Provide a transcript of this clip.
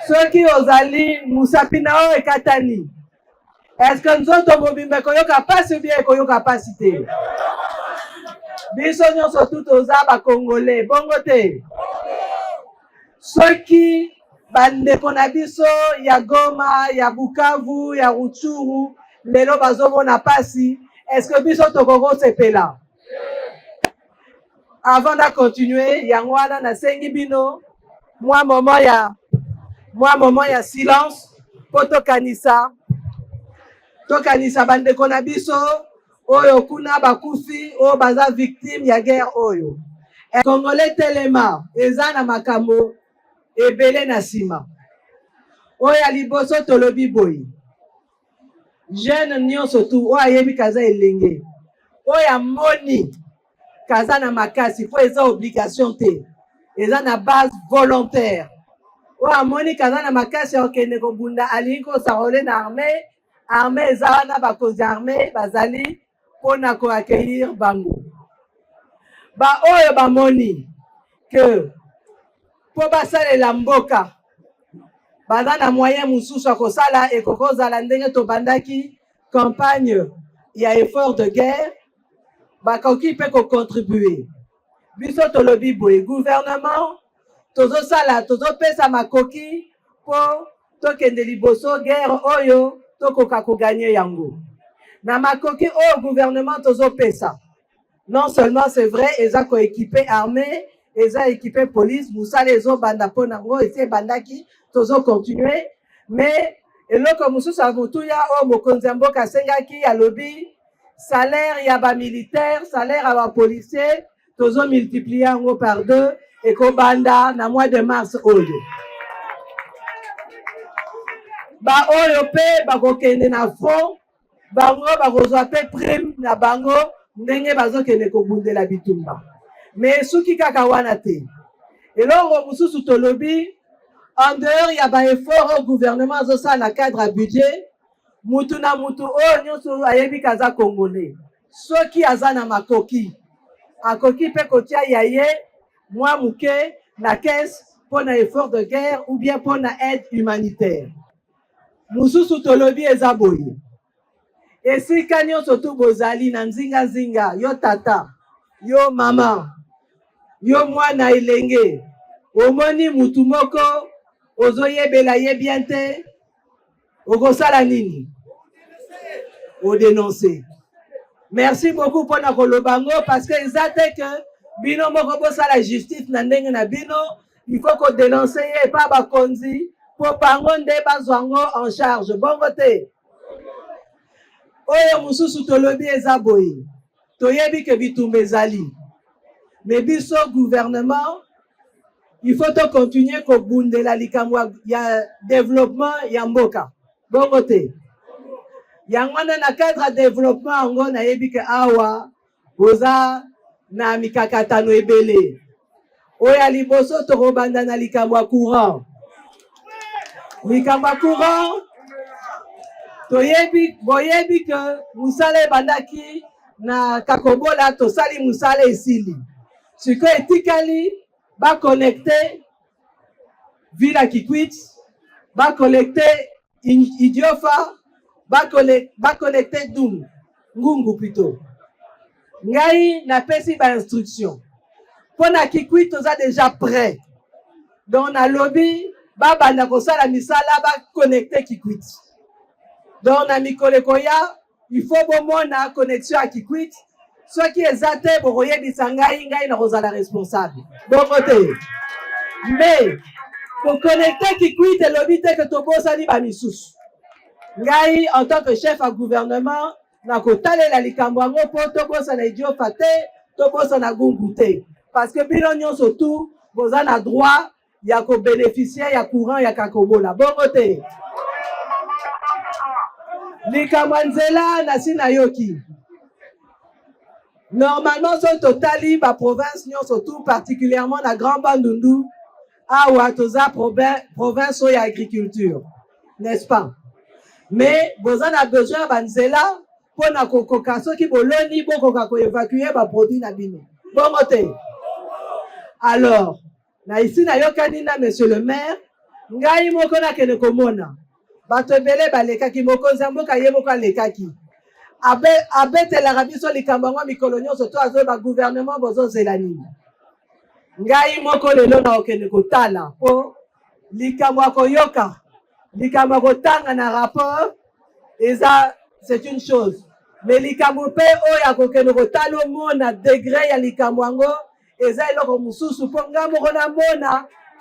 Ceux qui ozali musapina o ekatani. Est-ce que nous autres mobimbe koyoka pasi bien koyoka pasi te? Biso nyonso tout oza ba Congolais, bongo te. Ceux qui bandeko na biso ya Goma, ya Bukavu, ya Rutshuru, lelo bazomona pasi, est-ce que biso tokoko sepela? Avant de continuer, yango wana nasengi bino moment ya silence po tokanisa bandeko na biso oyo kuna bakufi oyo baza victime ya guerre oyo. Congolais telema eza na makambo ebele na sima oyo ya liboso tolobi boye. Jeune nyonso tu oyo ayebi kaza elenge oyo amoni kaza na makasi po eza obligation te, eza na base volontaire. Oyo amoni kaza na makasi okende kobunda alingi kosarole na armée eza wana bakonzi armée bazali mpona koaccueillir bango. Ba oyo bamoni ke po basalela mboka baza na moyen mosusu ya kosala ekokozala ndenge tobandaki campagne ya effort de guerre, bakoki mpe kocontribue. Biso tolobi boye gouvernement tozopesa makoki po tokende liboso guerre oyo tokoka koganye yango. Na makoki oyo gouvernement tozopesa, non seulement c'est vrai eza koéquipe armée, eza équipé police, musala ezobanda mpo nango esi ebandaki tozocontinue, mais eloko mosusu ya motuya oyo mokonzi ya mboka asengaki alobi salaire ya bamilitaire, salaire ya bapolicier tozomultiplie yango par 2 ekobanda na mois de mars oyo. Ba oyo mpe bakokende na front, bango bakozwa mpe prime na bango ndenge bazokende kobundela bitumba. Mais suki kaka wana te. Elongo mosusu tolobi en dehors ya ba effort au gouvernement azosala na cadre à budget, mutu na mutu oyo nyonso ayebi kaza Congolais. Soki aza na makoki, akoki mpe kotia yaye mwa muke na caisse mpona effort de guerre ou bien mpona aide humanitaire. Mususu tolobi eza boye. Esika nyonso tu bozali na nzinga, yo tata, yo mama, yo mwana elenge, omoni mutu moko ozoyebela ye bien te, okosala nini? Odénoncer. Merci beaucoup pour na kolobango parce que eza te que bino moko bosala justice na ndenge na bino, il faut ko dénoncer ye pa bakonzi po bango nde bazwango en charge. Bongo te. Oyo mususu tolobi eza boye. Toyebi ke bitumba ezali. Mais biso gouvernement, il faut to continuer ko bundela likambo ya développement ya mboka. Bongo te. Yango na cadre de développement ngo na yebi ke awa boza na mikakatano ebele. Oya liboso tokobanda na likambo ya courant. Likambo ya courant boyebi ke musala ebandaki na Kakobola tosali musala esili. Siko etikali ba connecter Villa Kikwit, ba connecter Idiofa, ba connecter Ngungu plutôt. Ngai na pesi ba instruction. Pona Kikwit toza déjà prêt. Donc na lobby ba banda kosala misala ba connecter Kikwit. Donc na mikolekoya il faut bomona connexion à Kikwit. Soit qui est zate boroye bisangai ngai na kozala responsable. Bon côté. Mais pour connecter Kikwit et lobby te que tobosa ni ba misusu. Ngai en tant que chef à gouvernement na kotalela likambo yango po tobosa na Idiofa te, tobosa na Ngungu te. Parce que bino nyonso tout boza na droit ya ko bénéficier ya courant ya Kakobola. Bon côté. Likambo nzela na sina yoki. Normalement, son totali, ma province, surtout particulièrement la Grand Bandundu, à Ouatoza, province où il y a agriculture, n'est-ce pas? Mais, vous en avez besoin, Banzela, pour na kokokaso qui boloni, pour kokako évacuer, ma produit na bino. Bon côté. Alors, na ici, na yokanina, monsieur le maire, ngai moko nakende komona bato ebele balekaki mokonzi ya mboka ye moko alekaki abetelaka biso likambo yango mikolo nyonso to azoyeba gouvernement bozozela nini. Ngai moko lelo nakokende kotala mpo likambo ya koyoka likambo ya kotanga na rapport eza c'est une chose, mais likambo mpe oyo akokende kotala omona degré ya likambo yango eza eloko mosusu mpo ngai moko namona